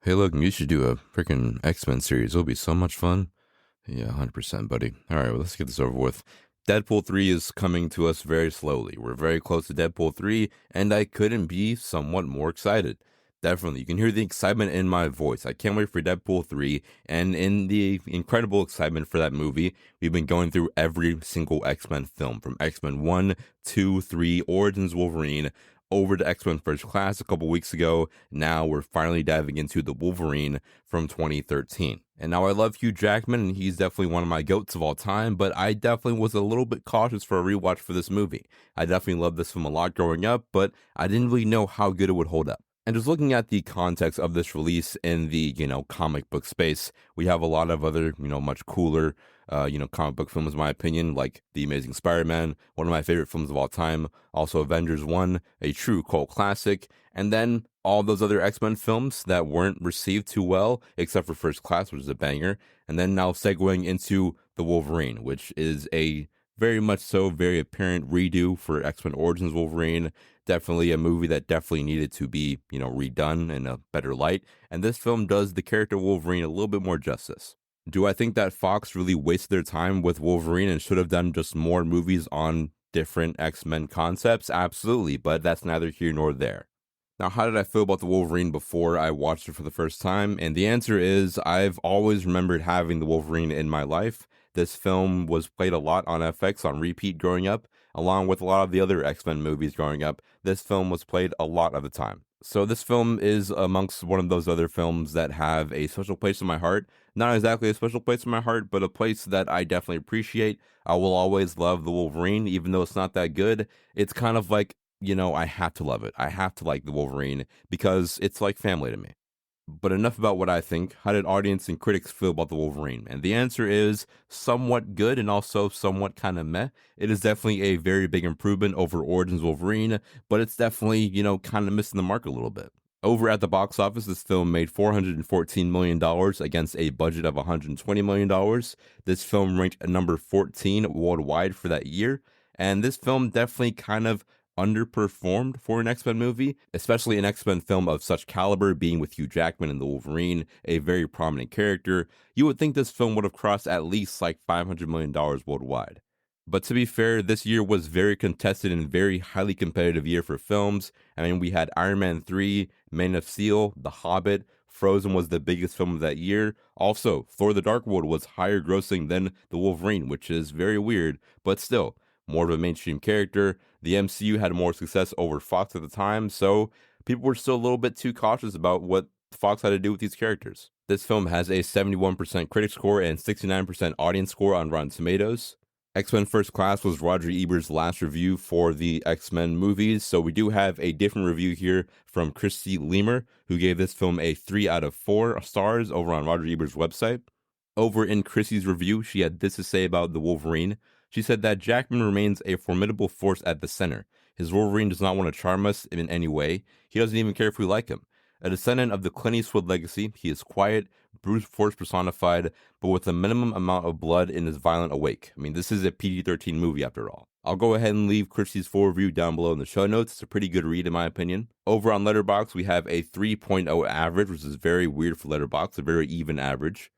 Hey, look, you should do a freaking X-Men series. It'll be so much fun. Yeah, 100%, buddy. All right, well, let's get this over with. Deadpool 3 is coming to us very slowly. We're very close to Deadpool 3, and I couldn't be somewhat more excited. Definitely, you can hear the excitement in my voice. I can't wait for Deadpool 3, and in the incredible excitement for that movie, we've been going through every single X-Men film, from X-Men 1, 2, 3, Origins Wolverine, over to X-Men First Class a couple weeks ago. Now we're finally diving into the Wolverine from 2013. And now I love Hugh Jackman, and he's definitely one of my goats of all time, but I definitely was a little bit cautious for a rewatch for this movie. I definitely loved this film a lot growing up, but I didn't really know how good it would hold up. And just looking at the context of this release in the, comic book space, we have a lot of other, much cooler, comic book films, in my opinion, like The Amazing Spider-Man, one of my favorite films of all time. Also Avengers 1, a true cult classic. And then all those other X-Men films that weren't received too well, except for First Class, which is a banger. And then now segueing into The Wolverine, which is a very much so, very apparent redo for X-Men Origins Wolverine. Definitely a movie that definitely needed to be, redone in a better light. And this film does the character Wolverine a little bit more justice. Do I think that Fox really wasted their time with Wolverine and should have done just more movies on different X-Men concepts? Absolutely, but that's neither here nor there. Now, how did I feel about the Wolverine before I watched it for the first time? And the answer is I've always remembered having the Wolverine in my life. This film was played a lot on FX on repeat growing up, along with a lot of the other X-Men movies growing up. This film was played a lot of the time. So this film is amongst one of those other films that have a special place in my heart. Not exactly a special place in my heart, but a place that I definitely appreciate. I will always love the Wolverine, even though it's not that good. It's kind of like, I have to love it. I have to like the Wolverine because it's like family to me. But enough about what I think. How did audience and critics feel about the Wolverine? And the answer is somewhat good and also somewhat kind of meh. It is definitely a very big improvement over Origins Wolverine, but it's definitely, kind of missing the mark a little bit. Over at the box office, this film made $414 million against a budget of $120 million. This film ranked at number 14 worldwide for that year. And this film definitely kind of underperformed for an X-Men movie, especially an X-Men film of such caliber, being with Hugh Jackman and the Wolverine, a very prominent character. You would think this film would have crossed at least like $500 million worldwide. But to be fair, this year was very contested and very highly competitive year for films. I mean, we had Iron Man 3, Man of Steel, The Hobbit, Frozen was the biggest film of that year. Also, Thor the Dark World was higher grossing than The Wolverine, which is very weird, but still, more of a mainstream character. The MCU had more success over Fox at the time, so people were still a little bit too cautious about what Fox had to do with these characters. This film has a 71% critic score and 69% audience score on Rotten Tomatoes. X-Men First Class was Roger Ebert's last review for the X-Men movies, so we do have a different review here from Christy Leamer, who gave this film a 3 out of 4 stars over on Roger Ebert's website. Over in Chrissy's review, she had this to say about the Wolverine. She said that Jackman remains a formidable force at the center. His Wolverine does not want to charm us in any way. He doesn't even care if we like him. A descendant of the Clint Eastwood legacy, he is quiet, brute force personified, but with a minimum amount of blood in his violent awake. I mean, this is a PG-13 movie after all. I'll go ahead and leave Christie's full review down below in the show notes. It's a pretty good read in my opinion. Over on Letterboxd, we have a 3.0 average, which is very weird for Letterboxd, a very even average.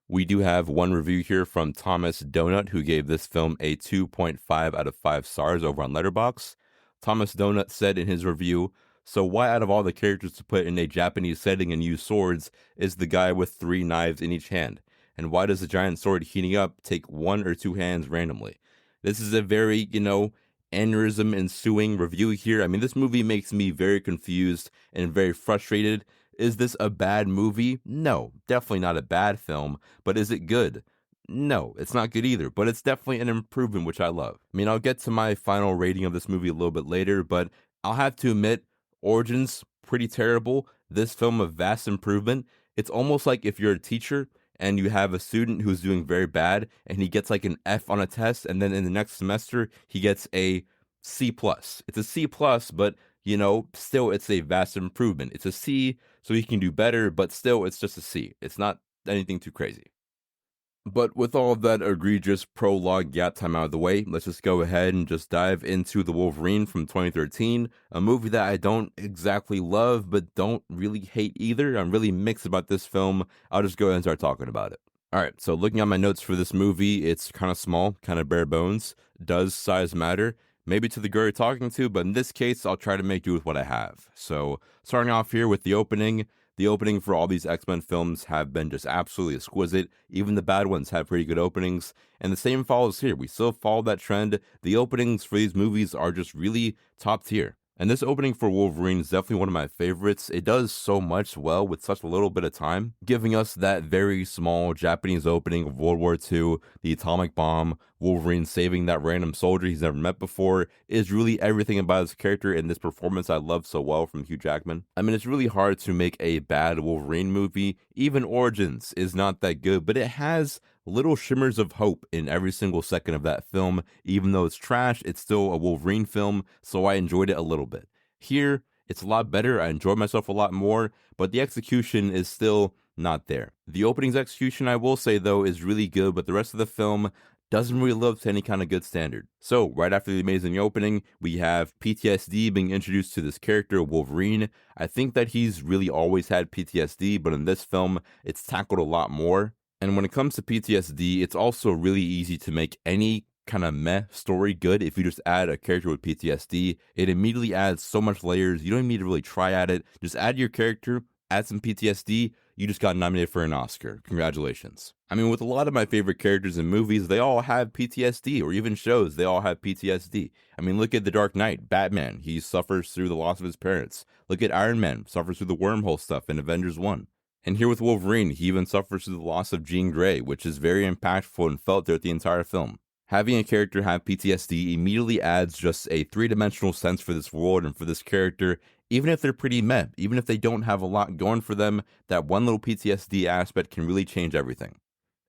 We do have one review here from Thomas Donut, who gave this film a 2.5 out of 5 stars over on Letterboxd. Thomas Donut said in his review, "So why out of all the characters to put in a Japanese setting and use swords is the guy with 3 knives in each hand? And why does the giant sword heating up take 1 or 2 hands randomly?" This is a very, aneurysm ensuing review here. I mean, this movie makes me very confused and very frustrated. Is this a bad movie? No, definitely not a bad film, but is it good? No, it's not good either, but it's definitely an improvement, which I love. I mean, I'll get to my final rating of this movie a little bit later, but I'll have to admit, Origins, pretty terrible. This film, a vast improvement. It's almost like if you're a teacher and you have a student who's doing very bad and he gets like an F on a test, and then in the next semester he gets a C plus. It's a C plus, but still it's a vast improvement. It's a C, so he can do better, but still it's just a C. It's not anything too crazy. But with all of that egregious prologue gap time out of the way, let's just go ahead and just dive into The Wolverine from 2013, a movie that I don't exactly love, but don't really hate either. I'm really mixed about this film. I'll just go ahead and start talking about it. All right, so looking at my notes for this movie, it's kind of small, kind of bare bones. Does size matter? Maybe to the girl you're talking to, but in this case, I'll try to make do with what I have. So, starting off here with the opening. The opening for all these X-Men films have been just absolutely exquisite. Even the bad ones have pretty good openings. And the same follows here. We still follow that trend. The openings for these movies are just really top tier. And this opening for Wolverine is definitely one of my favorites. It does so much well with such a little bit of time, giving us that very small Japanese opening of World War II, the atomic bomb, Wolverine saving that random soldier he's never met before, is really everything about his character in this performance I love so well from Hugh Jackman. I mean, it's really hard to make a bad Wolverine movie. Even Origins is not that good, but it has little shimmers of hope in every single second of that film. Even though it's trash, it's still a Wolverine film, so I enjoyed it a little bit. Here, it's a lot better. I enjoyed myself a lot more, but the execution is still not there. The opening's execution, I will say, though, is really good, but the rest of the film doesn't really live to any kind of good standard. So, right after the amazing opening, we have PTSD being introduced to this character, Wolverine. I think that he's really always had PTSD, but in this film, it's tackled a lot more. And when it comes to PTSD, it's also really easy to make any kind of meh story good if you just add a character with PTSD. It immediately adds so much layers. You don't even need to really try at it. Just add your character, add some PTSD, you just got nominated for an Oscar. Congratulations. I mean, with a lot of my favorite characters in movies, they all have PTSD, or even shows, they all have PTSD. I mean, look at The Dark Knight, Batman, he suffers through the loss of his parents. Look at Iron Man, suffers through the wormhole stuff in Avengers 1. And here with Wolverine, he even suffers through the loss of Jean Grey, which is very impactful and felt throughout the entire film. Having a character have PTSD immediately adds just a three-dimensional sense for this world and for this character, even if they're pretty meh, even if they don't have a lot going for them, that one little PTSD aspect can really change everything.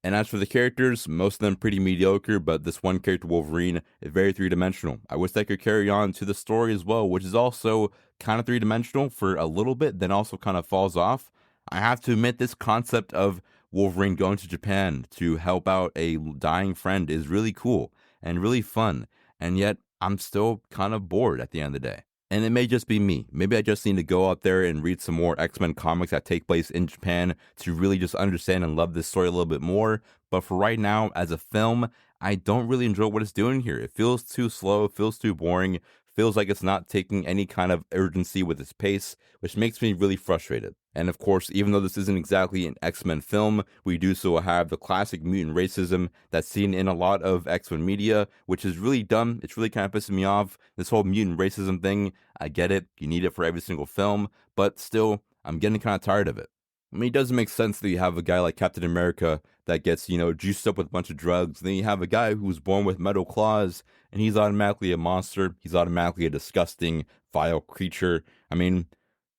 And as for the characters, most of them pretty mediocre, but this one character, Wolverine, is very three-dimensional. I wish they could carry on to the story as well, which is also kind of three-dimensional for a little bit, then also kind of falls off. I have to admit, this concept of Wolverine going to Japan to help out a dying friend is really cool and really fun, and yet I'm still kind of bored at the end of the day. And it may just be me. Maybe I just need to go out there and read some more X-Men comics that take place in Japan to really just understand and love this story a little bit more. But for right now, as a film, I don't really enjoy what it's doing here. It feels too slow, it feels too boring, feels like it's not taking any kind of urgency with its pace, which makes me really frustrated. And of course, even though this isn't exactly an X-Men film, we do still have the classic mutant racism that's seen in a lot of X-Men media, which is really dumb. It's really kind of pissing me off. This whole mutant racism thing, I get it. You need it for every single film, but still, I'm getting kind of tired of it. I mean, it doesn't make sense that you have a guy like Captain America that gets, juiced up with a bunch of drugs. Then you have a guy who's born with metal claws, and he's automatically a monster. He's automatically a disgusting, vile creature. I mean,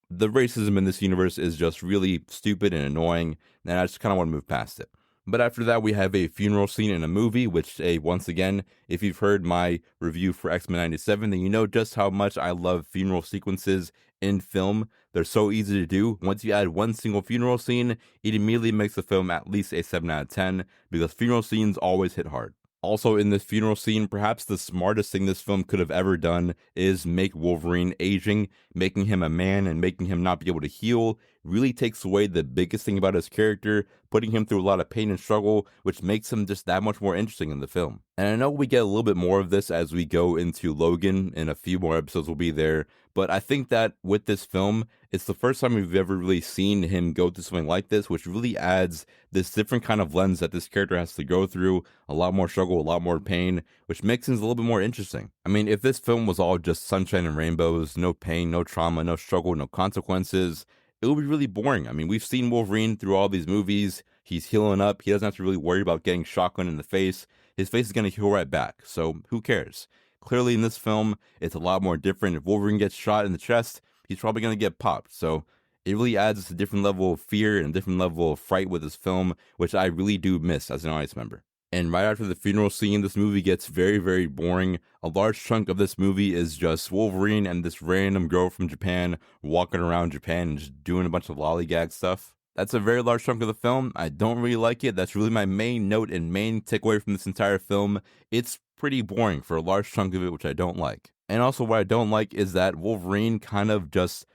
the racism in this universe is just really stupid and annoying, and I just kind of want to move past it. But after that, we have a funeral scene in a movie, which, once again, if you've heard my review for X-Men 97, then you know just how much I love funeral sequences in film. They're so easy to do. Once you add one single funeral scene, it immediately makes the film at least a 7 out of 10, because funeral scenes always hit hard. Also, in this funeral scene, perhaps the smartest thing this film could have ever done is make Wolverine aging. Making him a man and making him not be able to heal really takes away the biggest thing about his character, putting him through a lot of pain and struggle, which makes him just that much more interesting in the film. And I know we get a little bit more of this as we go into Logan, and a few more episodes will be there, but I think that with this film, it's the first time we've ever really seen him go through something like this, which really adds this different kind of lens that this character has to go through, a lot more struggle, a lot more pain, which makes things a little bit more interesting. I mean, if this film was all just sunshine and rainbows, no pain, no trauma, no struggle, no consequences, it would be really boring. I mean, we've seen Wolverine through all these movies. He's healing up. He doesn't have to really worry about getting shotgun in the face. His face is going to heal right back. So who cares? Clearly in this film, it's a lot more different. If Wolverine gets shot in the chest, he's probably going to get popped. So it really adds a different level of fear and a different level of fright with this film, which I really do miss as an audience member. And right after the funeral scene, this movie gets very, very boring. A large chunk of this movie is just Wolverine and this random girl from Japan walking around Japan and just doing a bunch of lollygag stuff. That's a very large chunk of the film. I don't really like it. That's really my main note and main takeaway from this entire film. It's pretty boring for a large chunk of it, which I don't like. And also, what I don't like is that Wolverine kind of just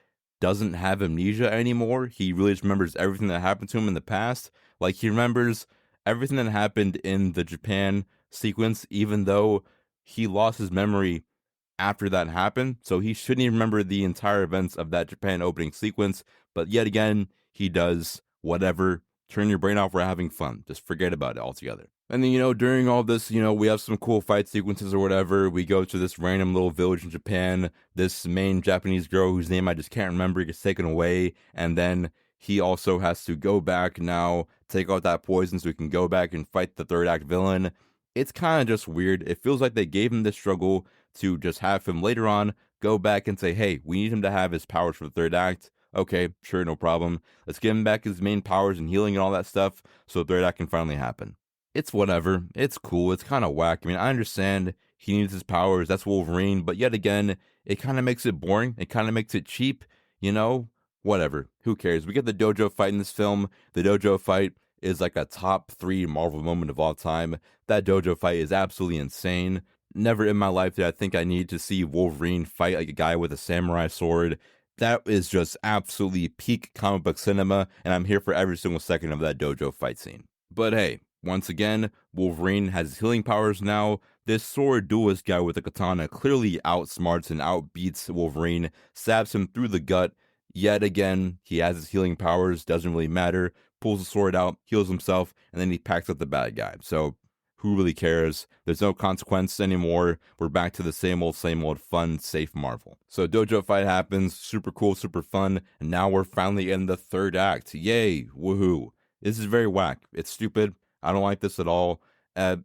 doesn't have amnesia anymore. He really just remembers everything that happened to him in the past. Like, he remembers everything that happened in the Japan sequence, even though he lost his memory after that happened. So he shouldn't even remember the entire events of that Japan opening sequence. But yet again, he does whatever. Turn your brain off. We're having fun. Just forget about it altogether. And then, during all this, we have some cool fight sequences or whatever. We go to this random little village in Japan. This main Japanese girl whose name I just can't remember gets taken away. And then he also has to go back now, take out that poison so he can go back and fight the third act villain. It's kind of just weird. It feels like they gave him this struggle to just have him later on go back and say, hey, we need him to have his powers for the third act. Okay, sure, no problem. Let's give him back his main powers and healing and all that stuff so the third act can finally happen. It's whatever. It's cool. It's kind of whack. I mean, I understand he needs his powers. That's Wolverine. But yet again, it kind of makes it boring. It kind of makes it cheap. Whatever. Who cares? We get the dojo fight in this film. The dojo fight is like a top 3 Marvel moment of all time. That dojo fight is absolutely insane. Never in my life did I think I need to see Wolverine fight like a guy with a samurai sword. That is just absolutely peak comic book cinema, and I'm here for every single second of that dojo fight scene. But hey, once again, Wolverine has his healing powers now. This sword duelist guy with a katana clearly outsmarts and outbeats Wolverine, stabs him through the gut. Yet again, he has his healing powers, doesn't really matter, pulls the sword out, heals himself, and then he packs up the bad guy. So, who really cares? There's no consequence anymore. We're back to the same old, fun, safe Marvel. So dojo fight happens, super cool, super fun, and now we're finally in the third act. Yay, woohoo. This is very whack. It's stupid. I don't like this at all.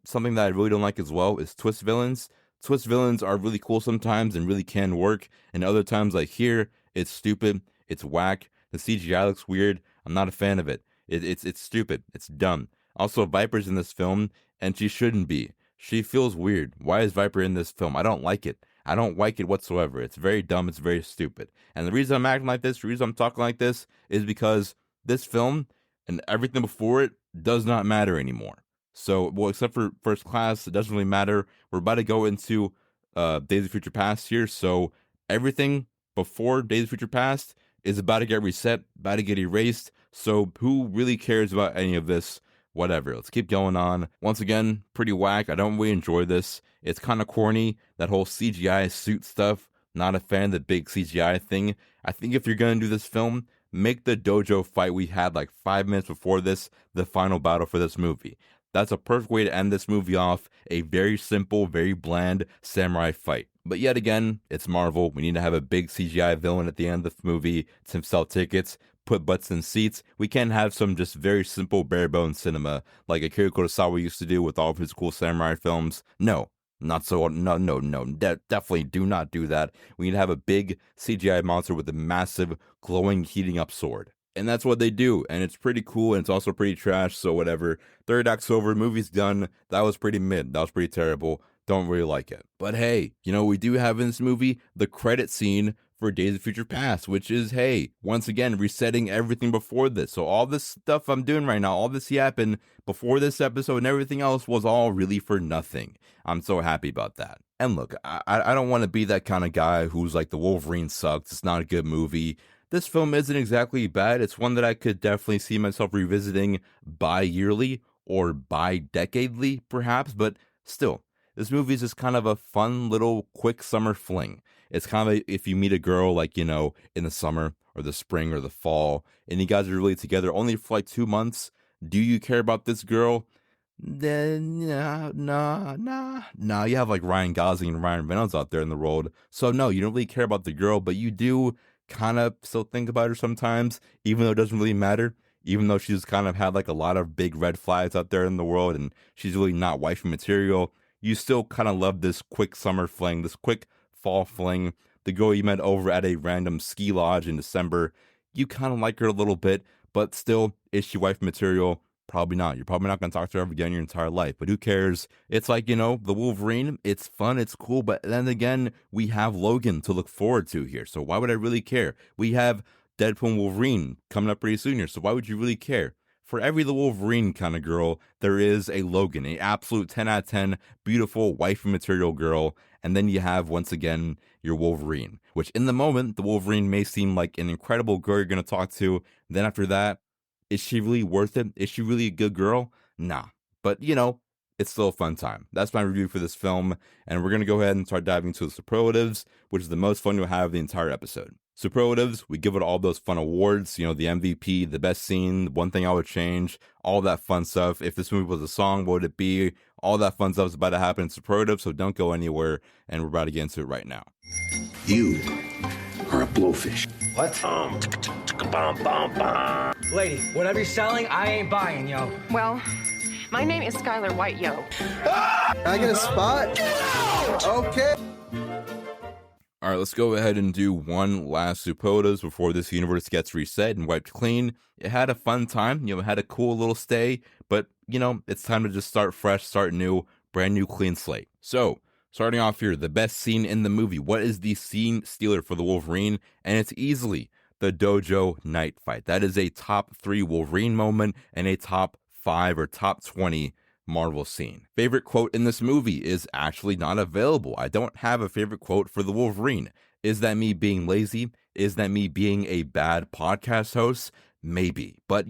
Something that I really don't like as well is twist villains. Twist villains are really cool sometimes and really can work, and other times like here, it's stupid, it's whack, the CGI looks weird, I'm not a fan of it. It's stupid, it's dumb. Also, Viper's in this film, and she shouldn't be. She feels weird. Why is Viper in this film? I don't like it. I don't like it whatsoever. It's very dumb. It's very stupid. And the reason I'm acting like this, the reason I'm talking like this, is because this film and everything before it does not matter anymore. So, well, except for First Class, it doesn't really matter. We're about to go into Days of Future Past here, so everything before Days of Future Past is about to get reset, about to get erased. So, who really cares about any of this? Whatever, let's keep going on. Once again, pretty whack. I don't really enjoy this. It's kind of corny, that whole CGI suit stuff. Not a fan of the big CGI thing. I think if you're going to do this film, make the dojo fight we had like 5 minutes before this the final battle for this movie. That's a perfect way to end this movie off. A very simple, very bland samurai fight. But yet again, it's Marvel. We need to have a big CGI villain at the end of the movie to sell tickets, put butts in seats. We can't have some just very simple bare bones cinema like Akira Kurosawa used to do with all of his cool samurai films. No, not so. No. Definitely do not do that. We need to have a big CGI monster with a massive, glowing, heating up sword. And that's what they do, and it's pretty cool, and it's also pretty trash, so whatever. Third act's over, movie's done. That was pretty mid. That was pretty terrible. Don't really like it. But hey, we do have in this movie the credit scene for Days of Future Past, which is, hey, once again, resetting everything before this. So all this stuff I'm doing right now, all this happened before this episode and everything else was all really for nothing. I'm so happy about that. And look, I don't want to be that kind of guy who's like the Wolverine sucks, it's not a good movie. This film isn't exactly bad. It's one that I could definitely see myself revisiting bi-yearly or bi-decadely, perhaps, but still, this movie is just kind of a fun little quick summer fling. It's kind of if you meet a girl like, in the summer or the spring or the fall, and you guys are really together only for like 2 months. Do you care about this girl? Then, nah. You have like Ryan Gosling and Ryan Reynolds out there in the world. So no, you don't really care about the girl, but you do kind of still think about her sometimes, even though it doesn't really matter. Even though she's kind of had like a lot of big red flags out there in the world and she's really not wifey material, you still kind of love this quick summer fling, this quick fall fling. The girl you met over at a random ski lodge in December, you kind of like her a little bit, but still, is she wife material? Probably not. You're probably not going to talk to her ever again your entire life, but who cares? It's like, the Wolverine, it's fun, it's cool, but then again, we have Logan to look forward to here, so why would I really care? We have Deadpool and Wolverine coming up pretty soon here, so why would you really care? For every the Wolverine kind of girl, there is a Logan, a absolute 10 out of 10, beautiful, wifey material girl. And then you have, once again, your Wolverine, which in the moment, the Wolverine may seem like an incredible girl you're going to talk to. Then after that, is she really worth it? Is she really a good girl? Nah. But, it's still a fun time. That's my review for this film. And we're going to go ahead and start diving into the superlatives, which is the most fun you'll have the entire episode. Superlatives, we give it all those fun awards, the MVP, the best scene, one thing I would change, all that fun stuff. If this movie was a song, what would it be? All that fun stuff is about to happen in superlatives, so don't go anywhere, and we're about to get into it right now. You are a blowfish. What? Lady, whatever you're selling, I ain't buying, yo. Well, my name is Skylar White, yo. I get a spot? Okay. All right, let's go ahead and do one last superlatives before this universe gets reset and wiped clean. It had a fun time, it had a cool little stay, but, it's time to just start fresh, start new, brand new clean slate. So, starting off here, the best scene in the movie. What is the scene stealer for the Wolverine? And it's easily the dojo night fight. That is a top 3 Wolverine moment and a top 5 or top 20 Marvel scene. Favorite quote in this movie is actually not available. I don't have a favorite quote for the Wolverine. Is that me being lazy? Is that me being a bad podcast host? Maybe. But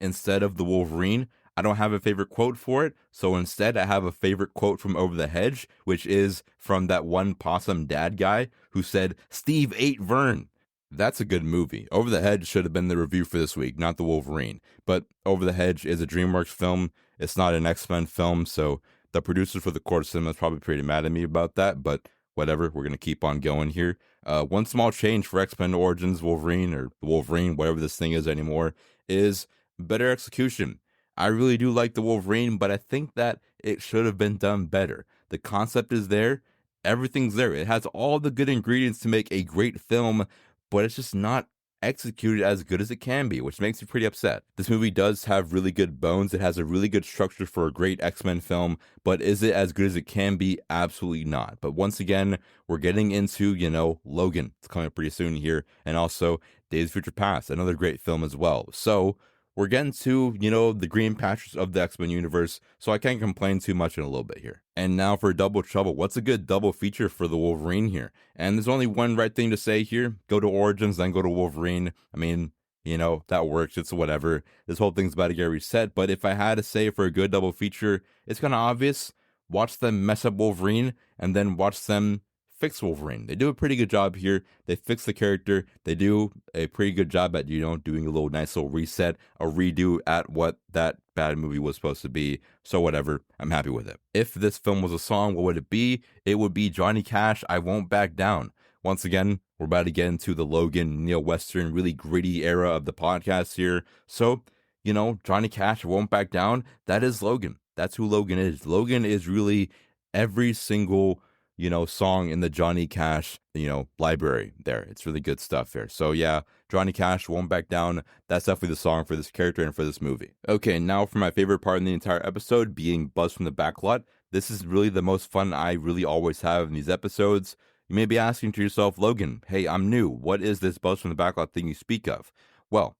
instead of the Wolverine, I don't have a favorite quote for it. So instead, I have a favorite quote from Over the Hedge, which is from that one possum dad guy who said, "Steve ate Vern." That's a good movie. Over the Hedge should have been the review for this week, not the Wolverine. But Over the Hedge is a DreamWorks film. It's not an X-Men film, so the producers for the Court of Cinema is probably pretty mad at me about that, but whatever, we're going to keep on going here. One small change for X-Men Origins Wolverine, or Wolverine, whatever this thing is anymore, is better execution. I really do like the Wolverine, but I think that it should have been done better. The concept is there. Everything's there. It has all the good ingredients to make a great film, but it's just not executed as good as it can be, which makes me pretty upset. This movie does have really good bones. It has a really good structure for a great X-Men film, but is it as good as it can be? Absolutely not. But once again, we're getting into, Logan. It's coming up pretty soon here, and also Days of Future Past, another great film as well. So we're getting to, the green pastures of the X-Men universe, so I can't complain too much in a little bit here. And now for Double Trouble. What's a good double feature for the Wolverine here? And there's only one right thing to say here. Go to Origins, then go to Wolverine. I mean, that works. It's whatever. This whole thing's about to get reset. But if I had to say for a good double feature, it's kind of obvious. Watch them mess up Wolverine, and then watch them fix Wolverine. They do a pretty good job here. They fix the character. They do a pretty good job at, doing a little nice little reset, a redo at what that bad movie was supposed to be. So whatever, I'm happy with it. If this film was a song, what would it be? It would be Johnny Cash, I Won't Back Down. Once again, we're about to get into the Logan, neo-Western, really gritty era of the podcast here. So, Johnny Cash, I Won't Back Down, that is Logan. That's who Logan is. Logan is really every single song in the Johnny Cash, library there. It's really good stuff here. So yeah, Johnny Cash, Won't Back Down. That's definitely the song for this character and for this movie. Okay, now for my favorite part in the entire episode, being Buzz from the Backlot. This is really the most fun I really always have in these episodes. You may be asking to yourself, Logan, hey, I'm new. What is this Buzz from the Backlot thing you speak of? Well,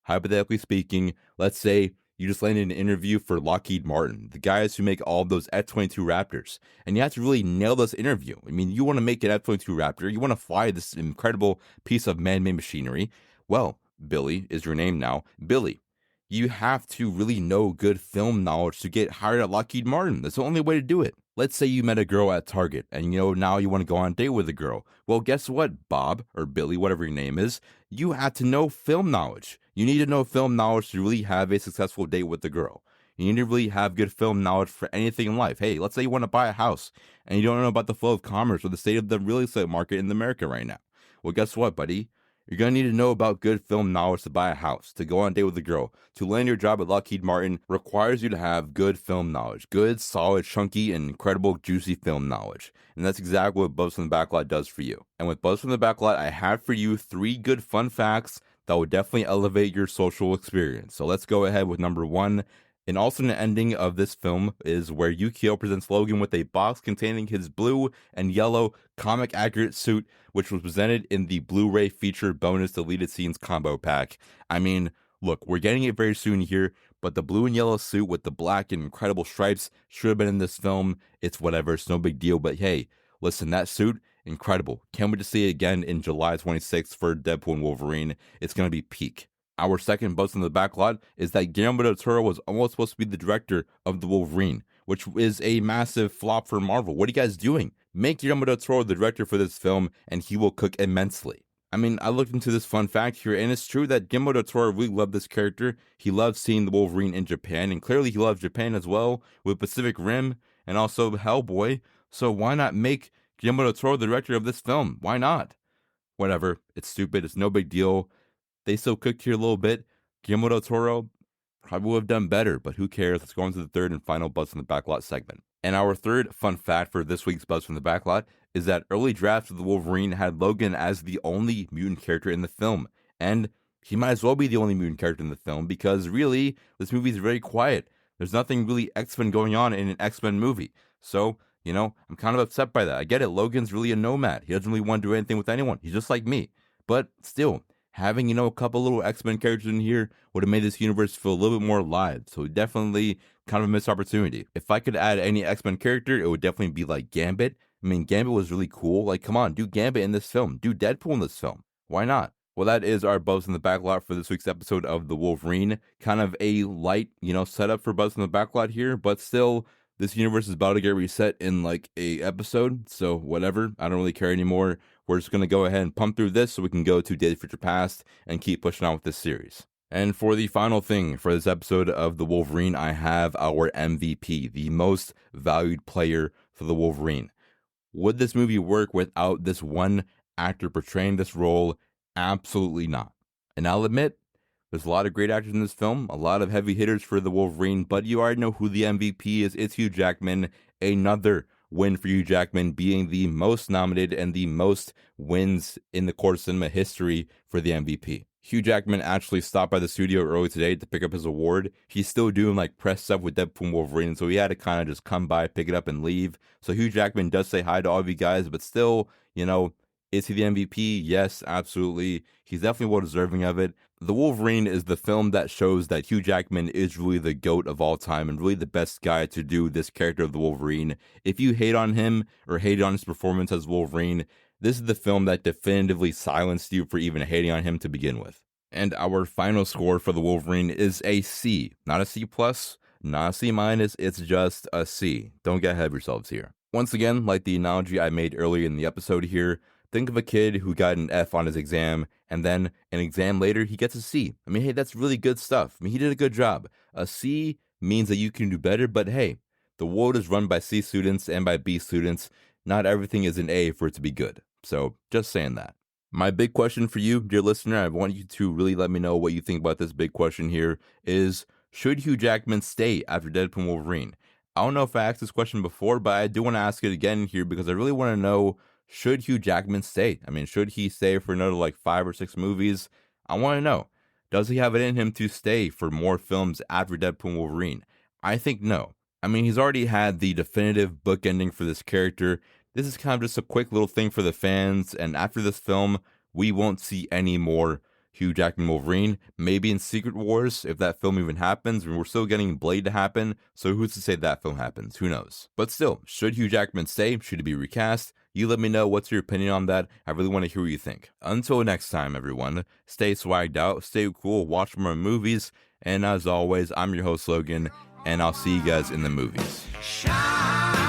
hypothetically speaking, let's say you just landed an interview for Lockheed Martin, the guys who make all of those F-22 Raptors. And you have to really nail this interview. I mean, you want to make an F-22 Raptor. You want to fly this incredible piece of man-made machinery. Well, Billy is your name now. Billy, you have to really know good film knowledge to get hired at Lockheed Martin. That's the only way to do it. Let's say you met a girl at Target and now you want to go on a date with a girl. Well, guess what, Bob or Billy, whatever your name is, you have to know film knowledge. You need to know film knowledge to really have a successful date with the girl. You need to really have good film knowledge for anything in life. Hey, let's say you want to buy a house and you don't know about the flow of commerce or the state of the real estate market in America right now. Well, guess what, buddy? You're going to need to know about good film knowledge to buy a house, to go on a date with a girl. To land your job at Lockheed Martin requires you to have good film knowledge. Good, solid, chunky, and incredible, juicy film knowledge. And that's exactly what Buzz from the Backlot does for you. And with Buzz from the Backlot, I have for you 3 good fun facts that will definitely elevate your social experience. So let's go ahead with number 1. An alternate ending of this film is where Yukio presents Logan with a box containing his blue and yellow comic accurate suit, which was presented in the Blu-ray feature bonus deleted scenes combo pack. I mean, look, we're getting it very soon here, but the blue and yellow suit with the black and incredible stripes should have been in this film. It's whatever, it's no big deal, but hey, listen, that suit, incredible. Can't wait to see it again in July 26th for Deadpool and Wolverine. It's going to be peak. Our second buzz in the backlot is that Guillermo del Toro was almost supposed to be the director of the Wolverine, which is a massive flop for Marvel. What are you guys doing? Make Guillermo del Toro the director for this film, and he will cook immensely. I mean, I looked into this fun fact here, and it's true that Guillermo del Toro really loved this character. He loved seeing the Wolverine in Japan, and clearly he loves Japan as well, with Pacific Rim and also Hellboy. So why not make Guillermo del Toro the director of this film? Why not? Whatever. It's stupid. It's no big deal. They still cooked here a little bit. Guillermo del Toro probably would have done better, but who cares? Let's go on to the third and final buzz from the backlot segment. And our third fun fact for this week's buzz from the backlot is that early drafts of the Wolverine had Logan as the only mutant character in the film. And he might as well be the only mutant character in the film because really, this movie is very quiet. There's nothing really X-Men going on in an X-Men movie. So, I'm kind of upset by that. I get it. Logan's really a nomad. He doesn't really want to do anything with anyone. He's just like me. But still, having, a couple little X-Men characters in here would have made this universe feel a little bit more alive. So definitely kind of a missed opportunity. If I could add any X-Men character, it would definitely be like Gambit. I mean, Gambit was really cool. Like, come on, do Gambit in this film. Do Deadpool in this film. Why not? Well, that is our Buzz in the Backlot for this week's episode of The Wolverine. Kind of a light, setup for Buzz in the Backlot here, but still, this universe is about to get reset in like a episode, so whatever. I don't really care anymore. We're just going to go ahead and pump through this so we can go to Days of Future Past and keep pushing on with this series. And for the final thing for this episode of The Wolverine, I have our MVP, the most valued player for The Wolverine. Would this movie work without this one actor portraying this role? Absolutely not. And I'll admit, there's a lot of great actors in this film, a lot of heavy hitters for the Wolverine, but you already know who the MVP is. It's Hugh Jackman. Another win for Hugh Jackman, being the most nominated and the most wins in the court of cinema history for the MVP. Hugh Jackman actually stopped by the studio early today to pick up his award. He's still doing like press stuff with Deadpool and Wolverine, so he had to kind of just come by, pick it up, and leave. So Hugh Jackman does say hi to all of you guys, but still, is he the MVP? Yes, absolutely. He's definitely well deserving of it. The Wolverine is the film that shows that Hugh Jackman is really the GOAT of all time and really the best guy to do this character of the Wolverine. If you hate on him or hate on his performance as Wolverine, this is the film that definitively silenced you for even hating on him to begin with. And our final score for the Wolverine is a C. Not a C+, not a C-, it's just a C. Don't get ahead of yourselves here. Once again, like the analogy I made earlier in the episode here, think of a kid who got an F on his exam, and then an exam later, he gets a C. I mean, hey, that's really good stuff. I mean, he did a good job. A C means that you can do better, but hey, the world is run by C students and by B students. Not everything is an A for it to be good. So, just saying that. My big question for you, dear listener, I want you to really let me know what you think about this big question here, is should Hugh Jackman stay after Deadpool and Wolverine? I don't know if I asked this question before, but I do want to ask it again here because I really want to know, should Hugh Jackman stay? I mean, should he stay for another like 5 or 6 movies? I want to know. Does he have it in him to stay for more films after Deadpool and Wolverine? I think no. I mean, he's already had the definitive book ending for this character. This is kind of just a quick little thing for the fans, and after this film, we won't see any more Hugh Jackman Wolverine. Maybe in Secret Wars, if that film even happens. I mean, we're still getting Blade to happen, so who's to say that film happens? Who knows? But still, should Hugh Jackman stay? Should he be recast? You let me know what's your opinion on that. I really want to hear what you think. Until next time, everyone, stay swagged out, stay cool, watch more movies, and as always, I'm your host, Logan, and I'll see you guys in the movies. Shine.